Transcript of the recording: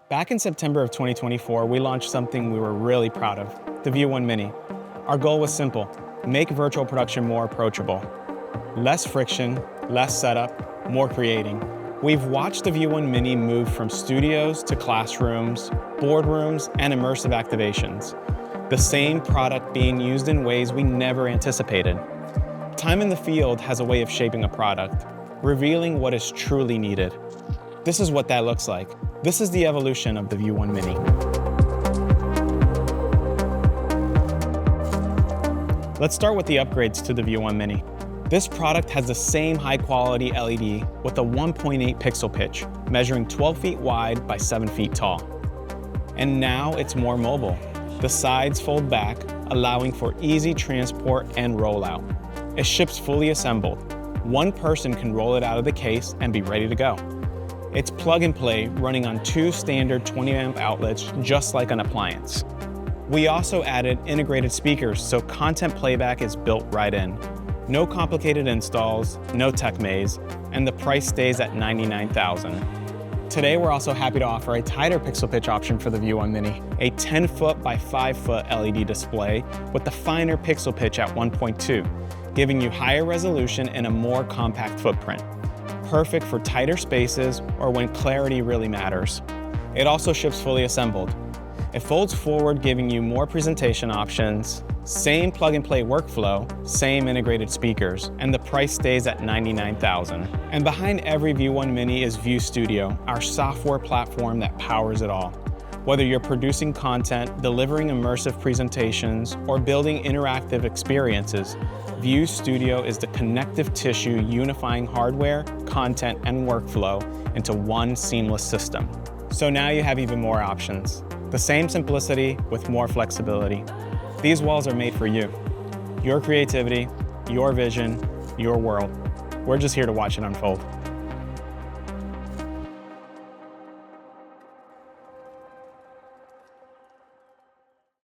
Back in September of 2024, we launched something we were really proud of, the View One Mini. Our goal was simple: make virtual production more approachable. Less friction, less setup, more creating. We've watched the View One Mini move from studios to classrooms, boardrooms, and immersive activations. The same product being used in ways we never anticipated. Time in the field has a way of shaping a product, revealing what is truly needed. This is what that looks like. This is the evolution of the View One Mini. Let's start with the upgrades to the View One Mini. This product has the same high-quality LED with a 1.8 pixel pitch, measuring 12 feet wide by 7 feet tall. And now it's more mobile. The sides fold back, allowing for easy transport and rollout. It ships fully assembled. One person can roll it out of the case and be ready to go. It's plug and play, running on 2 standard 20-amp outlets, just like an appliance. We also added integrated speakers, so content playback is built right in. No complicated installs, no tech maze, and the price stays at $99,000. Today, we're also happy to offer a tighter pixel pitch option for the View One Mini, a 10-foot by 5-foot LED display with the finer pixel pitch at 1.2, giving you higher resolution and a more compact footprint. Perfect for tighter spaces or when clarity really matters. It also ships fully assembled. It folds forward, giving you more presentation options, same plug-and-play workflow, same integrated speakers, and the price stays at $99,000. And behind every View One Mini is View Studio, our software platform that powers it all. Whether you're producing content, delivering immersive presentations, or building interactive experiences, View Studio is the connective tissue unifying hardware, content, and workflow into one seamless system. So now you have even more options. The same simplicity with more flexibility. These walls are made for you. Your creativity, your vision, your world. We're just here to watch it unfold.